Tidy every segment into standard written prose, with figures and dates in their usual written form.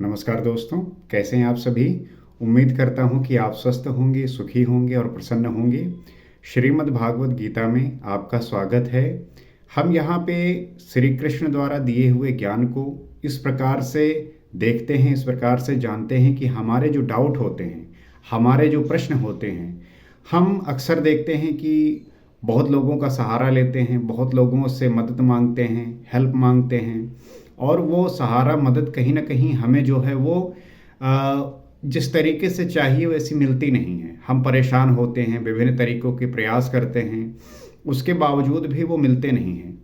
नमस्कार दोस्तों, कैसे हैं आप सभी। उम्मीद करता हूं कि आप स्वस्थ होंगे, सुखी होंगे और प्रसन्न होंगे। श्रीमद् भागवत गीता में आपका स्वागत है। हम यहाँ पे श्री कृष्ण द्वारा दिए हुए ज्ञान को इस प्रकार से देखते हैं, इस प्रकार से जानते हैं कि हमारे जो डाउट होते हैं, हमारे जो प्रश्न होते हैं, हम अक्सर देखते हैं कि बहुत लोगों का सहारा लेते हैं, बहुत लोगों से मदद मांगते हैं, हेल्प मांगते हैं, और वो सहारा मदद कहीं ना कहीं हमें जो है वो जिस तरीके से चाहिए वैसी मिलती नहीं है। हम परेशान होते हैं, विभिन्न तरीकों के प्रयास करते हैं, उसके बावजूद भी वो मिलते नहीं हैं।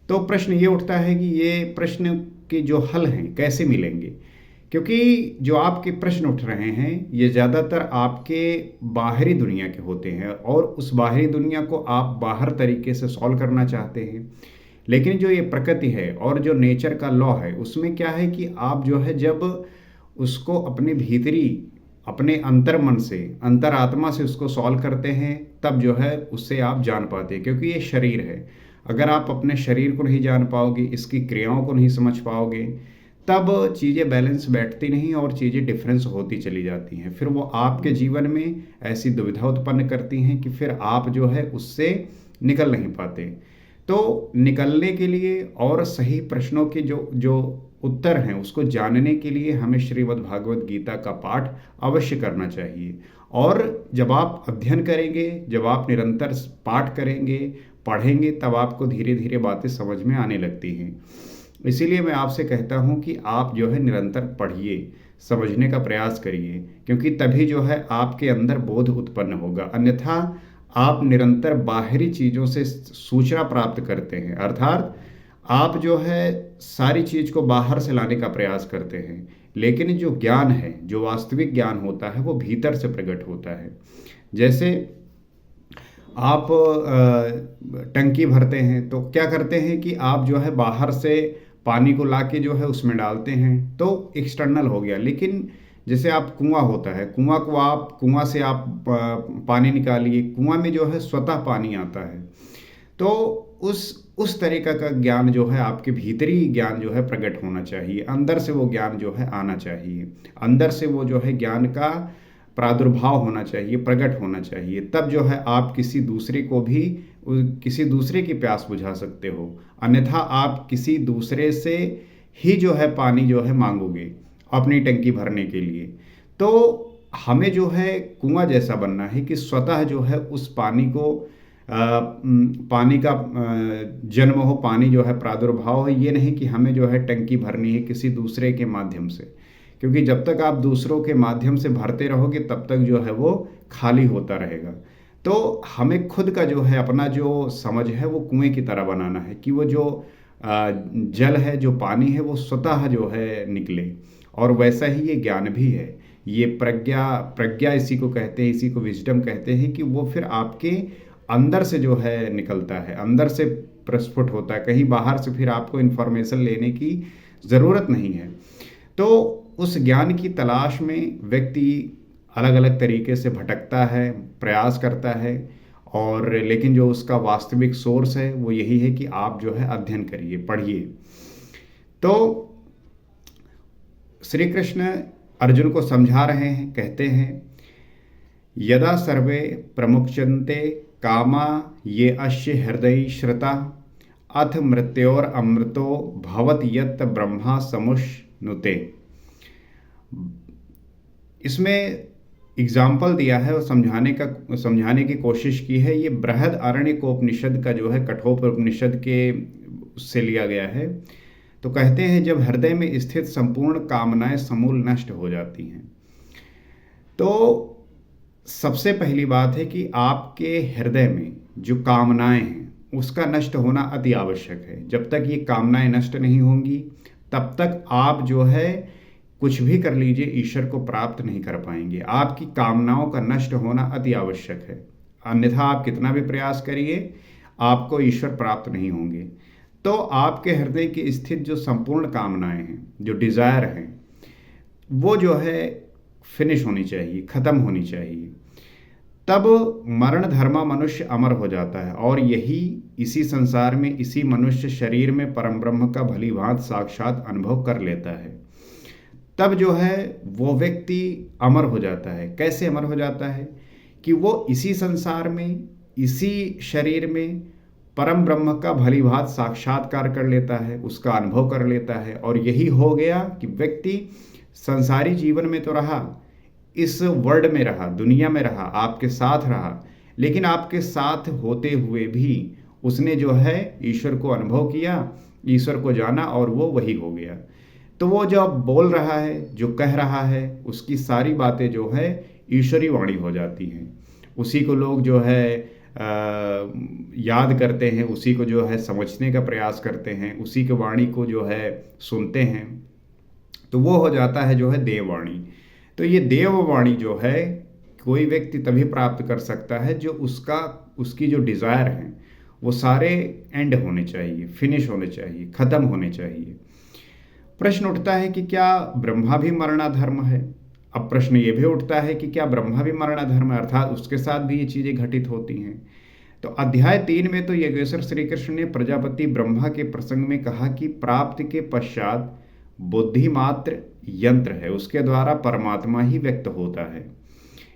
तो प्रश्न ये उठता है कि ये प्रश्न के जो हल हैं कैसे मिलेंगे, क्योंकि जो आपके प्रश्न उठ रहे हैं ये ज़्यादातर आपके बाहरी दुनिया के होते हैं और उस बाहरी दुनिया को आप बाहर तरीके से सॉल्व करना चाहते हैं। लेकिन जो ये प्रकृति है और जो नेचर का लॉ है उसमें क्या है कि आप जो है जब उसको अपने भीतरी, अपने अंतर मन से, अंतरात्मा से उसको सॉल्व करते हैं, तब जो है उससे आप जान पाते हैं। क्योंकि ये शरीर है, अगर आप अपने शरीर को नहीं जान पाओगे, इसकी क्रियाओं को नहीं समझ पाओगे, तब चीज़ें बैलेंस बैठती नहीं और चीज़ें डिफरेंस होती चली जाती हैं। फिर वो आपके जीवन में ऐसी दुविधा उत्पन्न करती हैं कि फिर आप जो है उससे निकल नहीं पाते। तो निकलने के लिए और सही प्रश्नों के जो जो उत्तर हैं उसको जानने के लिए हमें श्रीमद् भागवत गीता का पाठ अवश्य करना चाहिए। और जब आप अध्ययन करेंगे, जब आप निरंतर पाठ करेंगे, पढ़ेंगे, तब आपको धीरे धीरे बातें समझ में आने लगती हैं। इसीलिए मैं आपसे कहता हूँ कि आप जो है निरंतर पढ़िए, समझने का प्रयास करिए, क्योंकि तभी जो है आपके अंदर बोध उत्पन्न होगा। अन्यथा आप निरंतर बाहरी चीज़ों से सूचना प्राप्त करते हैं, अर्थात आप जो है सारी चीज़ को बाहर से लाने का प्रयास करते हैं। लेकिन जो ज्ञान है, जो वास्तविक ज्ञान होता है, वो भीतर से प्रकट होता है। जैसे आप टंकी भरते हैं तो क्या करते हैं कि आप जो है बाहर से पानी को लाके जो है उसमें डालते हैं, तो एक्सटर्नल हो गया। लेकिन जैसे आप कुआं होता है, कुआं से आप पानी निकालिए, कुआं में जो है स्वतः पानी आता है। तो उस तरीका का ज्ञान जो है आपके भीतरी ज्ञान जो है प्रकट होना चाहिए, अंदर से वो ज्ञान जो है आना चाहिए, अंदर से वो जो है ज्ञान का प्रादुर्भाव होना चाहिए, प्रकट होना चाहिए। तब जो है आप किसी दूसरे को भी किसी दूसरे की प्यास बुझा सकते हो। अन्यथा आप किसी दूसरे से ही जो है पानी जो है मांगोगे अपनी टंकी भरने के लिए। तो हमें जो है कुआं जैसा बनना है कि स्वतः जो है उस पानी को पानी का जन्म हो, पानी जो है प्रादुर्भाव हो। ये नहीं कि हमें जो है टंकी भरनी है किसी दूसरे के माध्यम से, क्योंकि जब तक आप दूसरों के माध्यम से भरते रहोगे तब तक जो है वो खाली होता रहेगा। तो हमें खुद का जो है अपना जो समझ है वो कुएं की तरह बनाना है कि वो जो जल है, जो पानी है, वो स्वतः जो है निकले। और वैसा ही ये ज्ञान भी है। ये प्रज्ञा प्रज्ञा इसी को कहते हैं, इसी को विजडम कहते हैं कि वो फिर आपके अंदर से जो है निकलता है, अंदर से प्रस्फुट होता है। कहीं बाहर से फिर आपको इन्फॉर्मेशन लेने की ज़रूरत नहीं है। तो उस ज्ञान की तलाश में व्यक्ति अलग अलग तरीके से भटकता है, प्रयास करता है, और लेकिन जो उसका वास्तविक सोर्स है वो यही है कि आप जो है अध्ययन करिए, पढ़िए। तो श्री कृष्ण अर्जुन को समझा रहे हैं, कहते हैं यदा सर्वे प्रमुच्यन्ते कामा ये अश्य हृदय श्रुता अथ मृत्योर अमृतो भवत यत् ब्रह्मा समुष्णुते। इसमें एग्जाम्पल दिया है और समझाने की कोशिश की है। ये बृहद आरण्यकोपनिषद का जो है, कठोपनिषद के उससे लिया गया है। तो कहते हैं जब हृदय में स्थित संपूर्ण कामनाएं समूल नष्ट हो जाती हैं, तो सबसे पहली बात है कि आपके हृदय में जो कामनाएं हैं उसका नष्ट होना अति आवश्यक है। जब तक ये कामनाएं नष्ट नहीं होंगी तब तक आप जो है कुछ भी कर लीजिए, ईश्वर को प्राप्त नहीं कर पाएंगे। आपकी कामनाओं का नष्ट होना अति आवश्यक है, अन्यथा आप कितना भी प्रयास करिए आपको ईश्वर प्राप्त नहीं होंगे। तो आपके हृदय की स्थित जो संपूर्ण कामनाएं हैं, जो डिजायर हैं, वो जो है फिनिश होनी चाहिए, खत्म होनी चाहिए। तब मरण धर्मा मनुष्य अमर हो जाता है और यही इसी संसार में, इसी मनुष्य शरीर में परम ब्रह्म का भली भांति साक्षात अनुभव कर लेता है। तब जो है वो व्यक्ति अमर हो जाता है। कैसे अमर हो जाता है? कि वो इसी संसार में, इसी शरीर में परम ब्रह्म का भली भांति साक्षात्कार कर लेता है, उसका अनुभव कर लेता है। और यही हो गया कि व्यक्ति संसारी जीवन में तो रहा, इस वर्ल्ड में रहा, दुनिया में रहा, आपके साथ रहा, लेकिन आपके साथ होते हुए भी उसने जो है ईश्वर को अनुभव किया, ईश्वर को जाना, और वो वही हो गया। तो वो जो अब बोल रहा है, जो कह रहा है, उसकी सारी बातें जो है ईश्वरी वाणी हो जाती हैं। उसी को लोग जो है याद करते हैं, उसी को जो है समझने का प्रयास करते हैं, उसी के वाणी को जो है सुनते हैं। तो वो हो जाता है जो है देववाणी। तो ये देववाणी जो है कोई व्यक्ति तभी प्राप्त कर सकता है जो उसकी जो डिज़ायर है वो सारे एंड होने चाहिए, फिनिश होने चाहिए, ख़त्म होने चाहिए। प्रश्न उठता है कि क्या ब्रह्मा भी मरणाधर्म है? अब प्रश्न ये भी उठता है कि क्या ब्रह्मा भी मरणाधर्म है, अर्थात उसके साथ भी ये चीज़ें घटित होती हैं। तो अध्याय 3 में तो योगेश्वर श्री कृष्ण ने प्रजापति ब्रह्मा के प्रसंग में कहा कि प्राप्ति के पश्चात बुद्धि मात्र यंत्र है, उसके द्वारा परमात्मा ही व्यक्त होता है।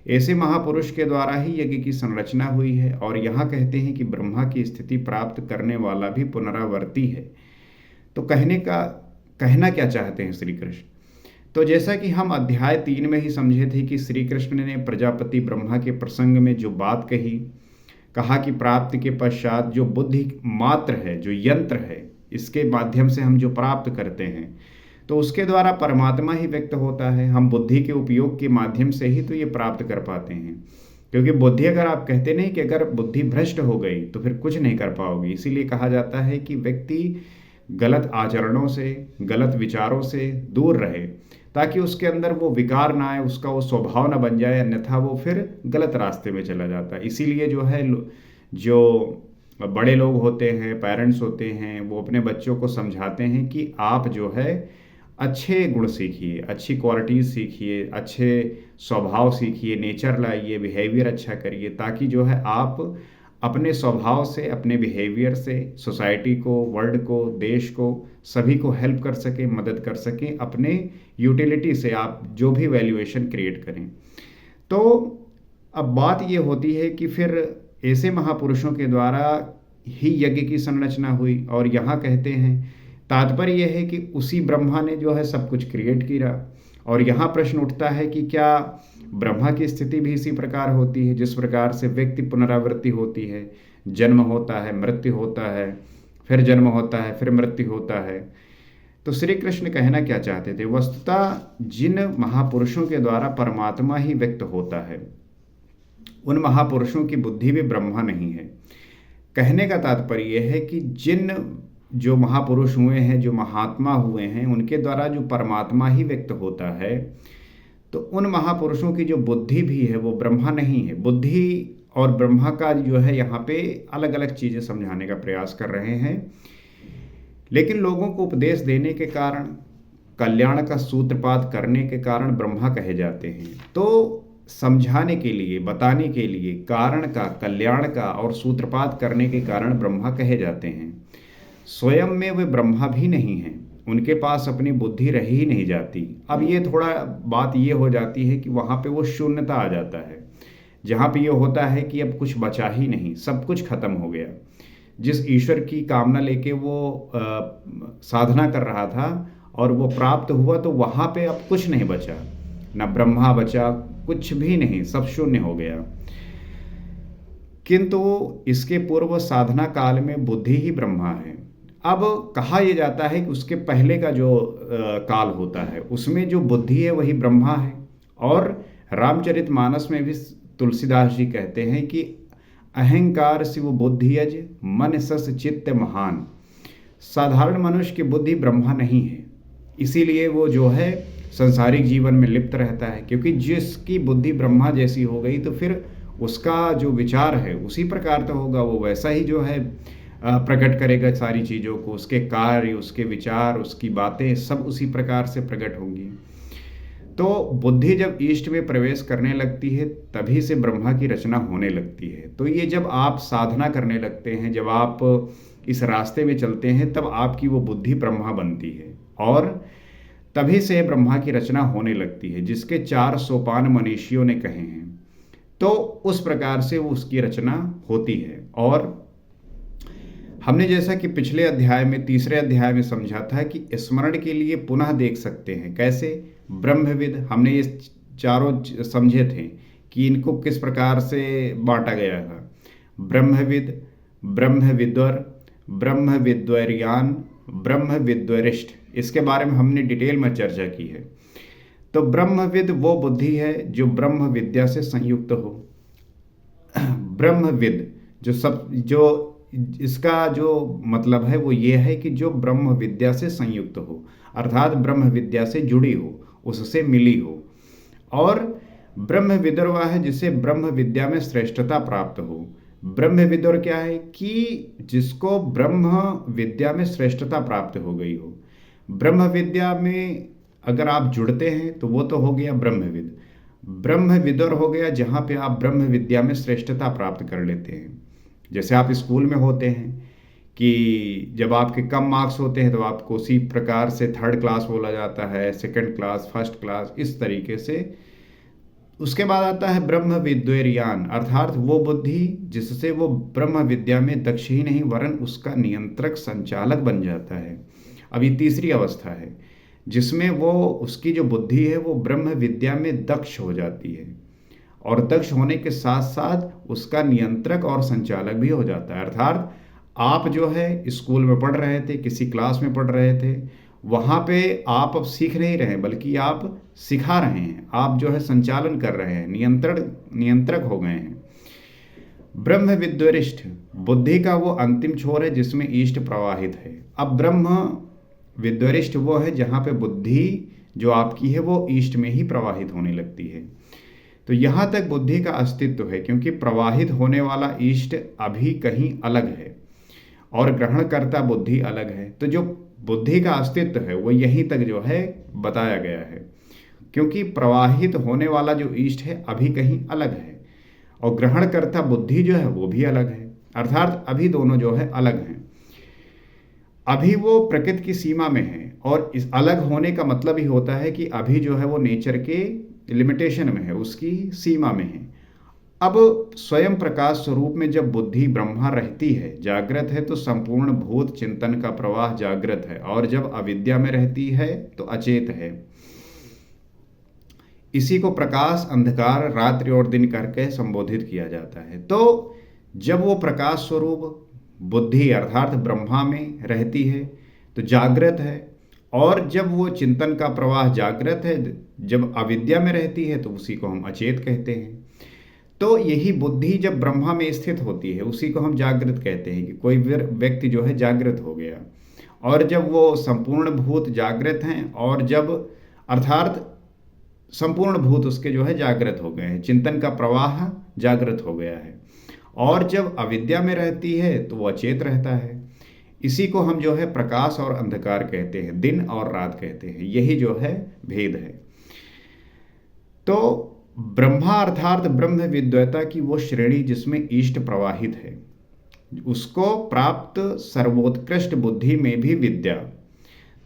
ऐसे महापुरुष के द्वारा ही यज्ञ की संरचना हुई है। और यहाँ कहते हैं कि ब्रह्मा की स्थिति प्राप्त करने वाला भी पुनरावर्ती है। तो कहना क्या चाहते हैं श्री कृष्ण? तो जैसा कि हम अध्याय 3 में ही समझे थे कि श्री कृष्ण ने प्रजापति ब्रह्मा के प्रसंग में जो बात कहा कि प्राप्ति के पश्चात जो बुद्धि मात्र है, जो यंत्र है, इसके माध्यम से हम जो प्राप्त करते हैं, तो उसके द्वारा परमात्मा ही व्यक्त होता है। हम बुद्धि के उपयोग के माध्यम से ही तो ये प्राप्त कर पाते हैं। क्योंकि बुद्धि, अगर आप कहते नहीं कि अगर बुद्धि भ्रष्ट हो गई तो फिर कुछ नहीं कर पाओगे। इसीलिए कहा जाता है कि व्यक्ति गलत आचरणों से, गलत विचारों से दूर रहे, ताकि उसके अंदर वो विकार ना आए, उसका वो स्वभाव ना बन जाए, अन्यथा वो फिर गलत रास्ते में चला जाता है। इसीलिए जो है, जो बड़े लोग होते हैं, पेरेंट्स होते हैं, वो अपने बच्चों को समझाते हैं कि आप जो है अच्छे गुण सीखिए, अच्छी क्वालिटीज़ सीखिए, अच्छे स्वभाव सीखिए, नेचर लाइए, बिहेवियर अच्छा करिए, ताकि जो है आप अपने स्वभाव से, अपने बिहेवियर से सोसाइटी को, वर्ल्ड को, देश को, सभी को हेल्प कर सकें, मदद कर सकें। अपने यूटिलिटी से आप जो भी वैल्यूएशन क्रिएट करें। तो अब बात ये होती है कि फिर ऐसे महापुरुषों के द्वारा ही यज्ञ की संरचना हुई। और यहाँ कहते हैं, तात्पर्य यह है कि उसी ब्रह्मा ने जो है सब कुछ क्रिएट किया। और यहाँ प्रश्न उठता है कि क्या ब्रह्मा की स्थिति भी इसी प्रकार होती है, जिस प्रकार से व्यक्ति पुनरावृत्ति होती है, जन्म होता है, मृत्यु होता है, फिर जन्म होता है, फिर मृत्यु होता है। तो श्री कृष्ण कहना क्या चाहते थे? वस्तुतः जिन महापुरुषों के द्वारा परमात्मा ही व्यक्त होता है, उन महापुरुषों की बुद्धि भी ब्रह्मा नहीं है। कहने का तात्पर्य यह है कि जो महापुरुष हुए हैं, जो महात्मा हुए हैं, उनके द्वारा जो परमात्मा ही व्यक्त होता है, तो उन महापुरुषों की जो बुद्धि भी है वो ब्रह्मा नहीं है। बुद्धि और ब्रह्मा का जो है यहाँ पे अलग अलग चीज़ें समझाने का प्रयास कर रहे हैं। लेकिन लोगों को उपदेश देने के कारण, कल्याण का सूत्रपात करने के कारण ब्रह्मा कहे जाते हैं। तो समझाने के लिए, बताने के लिए, कारण का, कल्याण का और सूत्रपात करने के कारण ब्रह्मा कहे जाते हैं। स्वयं में वे ब्रह्मा भी नहीं हैं, उनके पास अपनी बुद्धि रह ही नहीं जाती। अब ये थोड़ा बात ये हो जाती है कि वहाँ पे वो शून्यता आ जाता है, जहाँ पे ये होता है कि अब कुछ बचा ही नहीं, सब कुछ खत्म हो गया। जिस ईश्वर की कामना लेके वो साधना कर रहा था और वो प्राप्त हुआ, तो वहाँ पे अब कुछ नहीं बचा, ना ब्रह्मा बचा, कुछ भी नहीं, सब शून्य हो गया। किंतु इसके पूर्व साधना काल में बुद्धि ही ब्रह्मा है। अब कहा यह जाता है कि उसके पहले का जो काल होता है, उसमें जो बुद्धि है वही ब्रह्मा है। और रामचरितमानस में भी तुलसीदास जी कहते हैं कि अहंकार शिव बुद्धियज मन सस चित्त महान। साधारण मनुष्य की बुद्धि ब्रह्मा नहीं है, इसीलिए वो जो है संसारिक जीवन में लिप्त रहता है। क्योंकि जिसकी बुद्धि ब्रह्मा जैसी हो गई तो फिर उसका जो विचार है उसी प्रकार तो होगा, वो वैसा ही जो है प्रकट करेगा सारी चीज़ों को, उसके कार्य, उसके विचार, उसकी बातें सब उसी प्रकार से प्रकट होंगी। तो बुद्धि जब ईष्ट में प्रवेश करने लगती है तभी से ब्रह्मा की रचना होने लगती है। तो ये जब आप साधना करने लगते हैं, जब आप इस रास्ते में चलते हैं, तब आपकी वो बुद्धि ब्रह्मा बनती है। और तभी से ब्रह्मा की रचना होने लगती है, जिसके 4 सोपान मनीषियों ने कहे हैं। तो उस प्रकार से वो उसकी रचना होती है। और हमने जैसा कि पिछले अध्याय में, तीसरे अध्याय में समझा था कि स्मरण के लिए पुनः देख सकते हैं। कैसे? ब्रह्मविद, हमने ये चारों समझे थे कि इनको किस प्रकार से बांटा गया था। ब्रह्मविद, ब्रह्मविद्वर, ब्रह्मविद्वैर्यान, ब्रह्मविद्वरिष्ठ, इसके बारे में हमने डिटेल में चर्चा की है। तो ब्रह्मविद वो बुद्धि है जो ब्रह्म विद्या से संयुक्त हो। ब्रह्मविद जो इसका जो मतलब है वो ये है कि जो ब्रह्म विद्या से संयुक्त हो, अर्थात ब्रह्म विद्या से जुड़ी हो, उससे मिली हो। और ब्रह्मविदुर वह है जिसे ब्रह्म विद्या में श्रेष्ठता प्राप्त हो। ब्रह्मविदुर क्या है? कि जिसको ब्रह्म विद्या में श्रेष्ठता प्राप्त हो गई हो। ब्रह्म विद्या में अगर आप जुड़ते हैं तो वो तो हो गया ब्रह्मविद। ब्रह्मविदुर हो गया जहाँ पे आप ब्रह्म विद्या में श्रेष्ठता प्राप्त कर लेते हैं। जैसे आप स्कूल में होते हैं कि जब आपके कम मार्क्स होते हैं तो आपको उसी प्रकार से थर्ड क्लास बोला जाता है, सेकंड क्लास, फर्स्ट क्लास, इस तरीके से। उसके बाद आता है ब्रह्म विद्वैर्यान, अर्थात वो बुद्धि जिससे वो ब्रह्म विद्या में दक्ष ही नहीं वरन उसका नियंत्रक, संचालक बन जाता है। अब ये तीसरी अवस्था है जिसमें वो उसकी जो बुद्धि है वो ब्रह्म विद्या में दक्ष हो जाती है, और दक्ष होने के साथ साथ उसका नियंत्रक और संचालक भी हो जाता है। अर्थात आप जो है स्कूल में पढ़ रहे थे, किसी क्लास में पढ़ रहे थे, वहाँ पे आप अब सीख नहीं रहे बल्कि आप सिखा रहे हैं, आप जो है संचालन कर रहे हैं, नियंत्रक हो गए हैं। ब्रह्म विद्वरिष्ठ बुद्धि का वो अंतिम छोर है जिसमें ईष्ट प्रवाहित है। अब ब्रह्म विद्वरिष्ठ वो है जहाँ पे बुद्धि जो आपकी है वो ईष्ट में ही प्रवाहित होने लगती है। तो यहाँ तक बुद्धि का अस्तित्व है, क्योंकि प्रवाहित होने वाला ईष्ट अभी कहीं अलग है और ग्रहणकर्ता बुद्धि अलग है। तो जो बुद्धि का अस्तित्व है वो यहीं तक जो है बताया गया है, क्योंकि प्रवाहित होने वाला जो ईष्ट है अभी कहीं अलग है और ग्रहणकर्ता बुद्धि जो है वो भी अलग है। अर्थात अभी दोनों जो है अलग हैं। अभी वो प्रकृति की सीमा में है, और इस अलग होने का मतलब ही होता है कि अभी जो है वो नेचर के लिमिटेशन में है, उसकी सीमा में है। अब स्वयं प्रकाश स्वरूप में जब बुद्धि ब्रह्मा रहती है, जागृत है, तो संपूर्ण भूत चिंतन का प्रवाह जागृत है, और जब अविद्या में रहती है तो अचेत है। इसी को प्रकाश, अंधकार, रात्रि और दिन करके संबोधित किया जाता है। तो जब वो प्रकाश स्वरूप बुद्धि अर्थात ब्रह्मा में रहती है तो जागृत है, और जब वो चिंतन का प्रवाह जागृत है, जब अविद्या में रहती है तो उसी को हम अचेत कहते हैं। तो यही बुद्धि जब ब्रह्मा में स्थित होती है उसी को हम जागृत कहते हैं, कि कोई व्यक्ति जो है जागृत हो गया। और जब वो संपूर्ण भूत जागृत हैं, और जब अर्थात संपूर्ण भूत उसके जो है जागृत हो गए हैं, चिंतन का प्रवाह जागृत हो गया है। और जब अविद्या में रहती है तो वो अचेत रहता है। इसी को हम जो है प्रकाश और अंधकार कहते हैं, दिन और रात कहते हैं। यही जो है भेद है। तो ब्रह्मा अर्थात ब्रह्म विद्वता की वो श्रेणी जिसमें ईष्ट प्रवाहित है, उसको प्राप्त सर्वोत्कृष्ट बुद्धि में भी विद्या।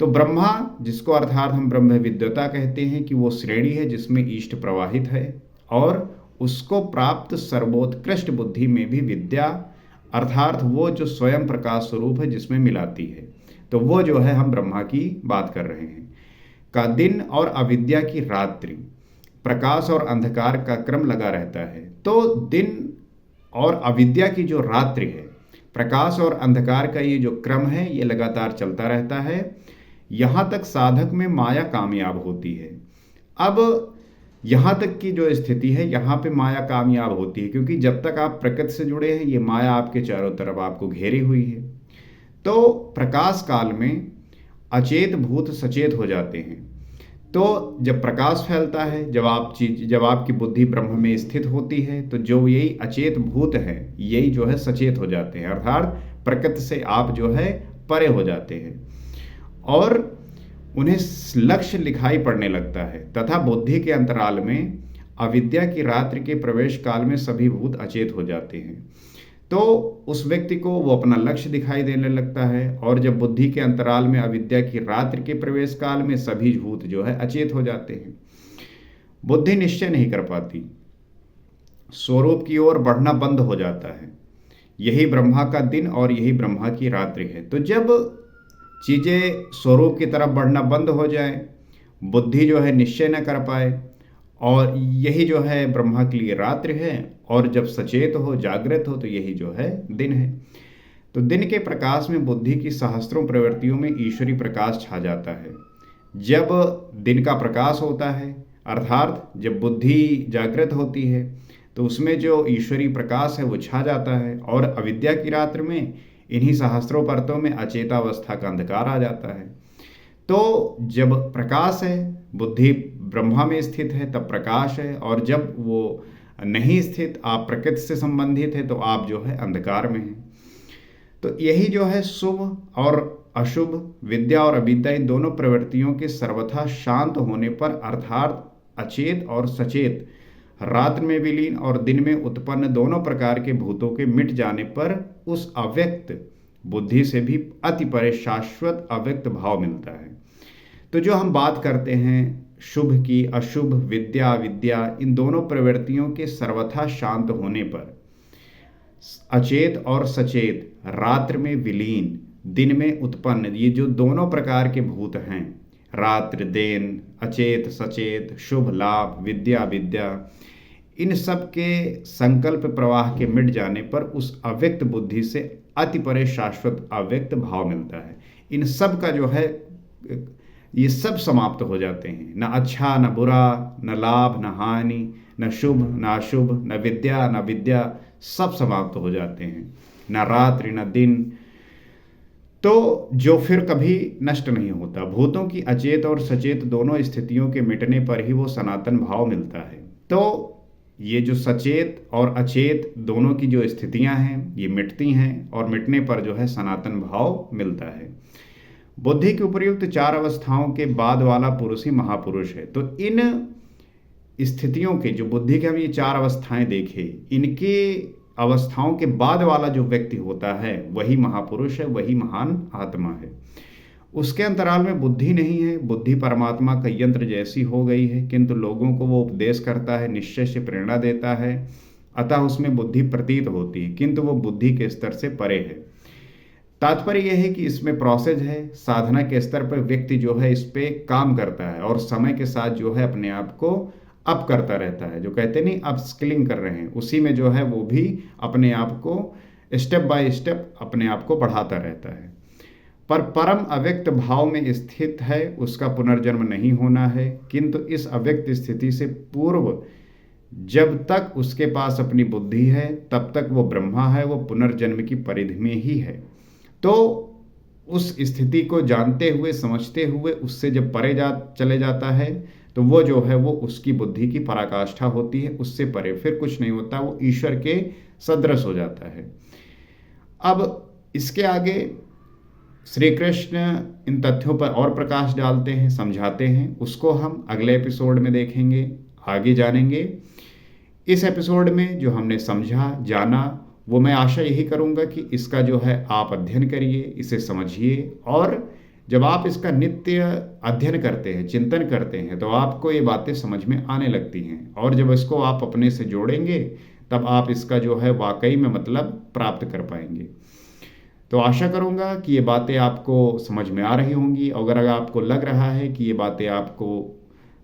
तो ब्रह्मा जिसको अर्थात हम ब्रह्म विद्वता कहते हैं कि वो श्रेणी है जिसमें ईष्ट प्रवाहित है, और उसको प्राप्त सर्वोत्कृष्ट बुद्धि में भी विद्या, अर्थात वो जो स्वयं प्रकाश स्वरूप है जिसमें मिलाती है। तो वो जो है हम ब्रह्मा की बात कर रहे हैं। का दिन और अविद्या की रात्रि, प्रकाश और अंधकार का क्रम लगा रहता है। तो दिन और अविद्या की जो रात्रि है, प्रकाश और अंधकार का ये जो क्रम है ये लगातार चलता रहता है, यहाँ तक साधक में माया कामयाब होती है। अब यहाँ तक की जो स्थिति है यहाँ पे माया कामयाब होती है, क्योंकि जब तक आप प्रकृति से जुड़े हैं ये माया आपके चारों तरफ आपको घेरी हुई है। तो प्रकाश काल में अचेत भूत सचेत हो जाते हैं। तो जब प्रकाश फैलता है, जब आपकी बुद्धि ब्रह्म में स्थित होती है, तो जो यही अचेत भूत है यही जो है सचेत हो जाते हैं, अर्थात प्रकृति से आप जो है परे हो जाते हैं, और उन्हें लक्ष्य दिखाई पड़ने लगता है। तथा बुद्धि के अंतराल में अविद्या की रात्रि के प्रवेश काल में सभी भूत अचेत हो जाते हैं। तो उस व्यक्ति को वो अपना लक्ष्य दिखाई देने लगता है। और जब बुद्धि के अंतराल में अविद्या की रात्रि के प्रवेश काल में सभी भूत जो है अचेत हो जाते हैं। बुद्धि निश्चय नहीं कर पाती, स्वरूप की ओर बढ़ना बंद हो जाता है। यही ब्रह्मा का दिन और यही ब्रह्मा की रात्रि है। तो जब चीज़ें स्वरूप की तरफ बढ़ना बंद हो जाए, बुद्धि जो है निश्चय न कर पाए, और यही जो है ब्रह्मा के लिए रात्रि है, और जब सचेत हो, जागृत हो, तो यही जो है दिन है। तो दिन के प्रकाश में बुद्धि की सहस्त्रों प्रवृत्तियों में ईश्वरी प्रकाश छा जाता है। जब दिन का प्रकाश होता है, अर्थात जब बुद्धि जागृत होती है, तो उसमें जो ईश्वरी प्रकाश है वो छा जाता है, और अविद्या की रात्रि में इन्हीं सहस्त्रों परतों में अचेतावस्था का अंधकार आ जाता है। तो जब प्रकाश है, बुद्धि ब्रह्मा में स्थित है, तब प्रकाश है, और जब वो नहीं स्थित, आप प्रकृति से संबंधित है, तो आप जो है अंधकार में हैं। तो यही जो है शुभ और अशुभ, विद्या और अविद्या, इन दोनों प्रवृत्तियों के सर्वथा शांत होने पर, अर्थात अचेत और सचेत, रात्र में विलीन और दिन में उत्पन्न दोनों प्रकार के भूतों के मिट जाने पर, उस अव्यक्त बुद्धि से भी अति परे शाश्वत अव्यक्त भाव मिलता है। तो जो हम बात करते हैं शुभ की, अशुभ, विद्या, विद्या, इन दोनों प्रवृत्तियों के सर्वथा शांत होने पर, अचेत और सचेत, रात्र में विलीन, दिन में उत्पन्न, ये जो दोनों प्रकार के भूत हैं, रात्र, दिन, अचेत, सचेत, शुभ, लाभ, विद्या, विद्या, इन सब के संकल्प प्रवाह के मिट जाने पर उस अव्यक्त बुद्धि से अति परे शाश्वत अव्यक्त भाव मिलता है। इन सब का जो है, ये सब समाप्त हो जाते हैं। न अच्छा न बुरा, न लाभ न हानि, न शुभ न अशुभ, न विद्या न विद्या, सब समाप्त हो जाते हैं। न रात्रि न दिन, तो जो फिर कभी नष्ट नहीं होता। भूतों की अचेत और सचेत दोनों स्थितियों के मिटने पर ही वो सनातन भाव मिलता है। तो ये जो सचेत और अचेत दोनों की जो स्थितियां हैं, ये मिटती हैं, और मिटने पर जो है सनातन भाव मिलता है। बुद्धि के उपयुक्त चार अवस्थाओं के बाद वाला पुरुष ही महापुरुष है। तो इन स्थितियों के, जो बुद्धि के हम ये चार अवस्थाएं देखे, इनके अवस्थाओं के बाद वाला जो व्यक्ति होता है, वही महापुरुष है, वही महान आत्मा है। उसके अंतराल में बुद्धि नहीं है। बुद्धि परमात्मा का यंत्र जैसी हो गई है, किंतु लोगों को वो उपदेश करता है, निश्चय से प्रेरणा देता है, अतः उसमें बुद्धि प्रतीत होती है, किंतु वो बुद्धि के स्तर से परे है। तात्पर्य यह है कि इसमें प्रोसेस है। साधना के स्तर पर व्यक्ति जो है इस पे काम करता है, और समय के साथ जो है अपने आप को अप करता रहता है। जो कहते नहीं, अप स्किलिंग कर रहे हैं, उसी में जो है वो भी अपने आप को स्टेप बाय स्टेप अपने आप को बढ़ाता रहता है। पर परम अव्यक्त भाव में स्थित है, उसका पुनर्जन्म नहीं होना है। किंतु इस अव्यक्त स्थिति से पूर्व जब तक उसके पास अपनी बुद्धि है, तब तक वो ब्रह्मा है, वो पुनर्जन्म की परिधि में ही है। तो उस स्थिति को जानते हुए, समझते हुए, उससे जब परे चले जाता है, तो वो जो है वो उसकी बुद्धि की पराकाष्ठा होती है। उससे परे फिर कुछ नहीं होता, वो ईश्वर के सदृश हो जाता है। अब इसके आगे श्री कृष्ण इन तथ्यों पर और प्रकाश डालते हैं, समझाते हैं। उसको हम अगले एपिसोड में देखेंगे, आगे जानेंगे। इस एपिसोड में जो हमने समझा, जाना, वो मैं आशा यही करूँगा कि इसका जो है आप अध्ययन करिए, इसे समझिए, और जब आप इसका नित्य अध्ययन करते हैं, चिंतन करते हैं, तो आपको ये बातें समझ में आने लगती हैं। और जब इसको आप अपने से जोड़ेंगे, तब आप इसका जो है वाकई में मतलब प्राप्त कर पाएंगे। तो आशा करूँगा कि ये बातें आपको समझ में आ रही होंगी। अगर आपको लग रहा है कि ये बातें आपको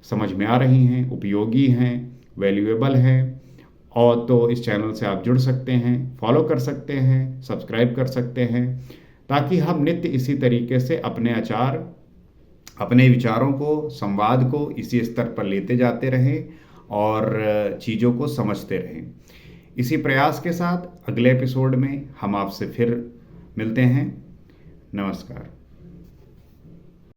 समझ में आ रही हैं, उपयोगी हैं, वैल्यूएबल हैं, और तो इस चैनल से आप जुड़ सकते हैं, फॉलो कर सकते हैं, सब्सक्राइब कर सकते हैं, ताकि हम नित्य इसी तरीके से अपने अपने विचारों को, संवाद को इसी स्तर पर लेते जाते रहें और चीज़ों को समझते रहें। इसी प्रयास के साथ अगले एपिसोड में हम आपसे फिर मिलते हैं। नमस्कार।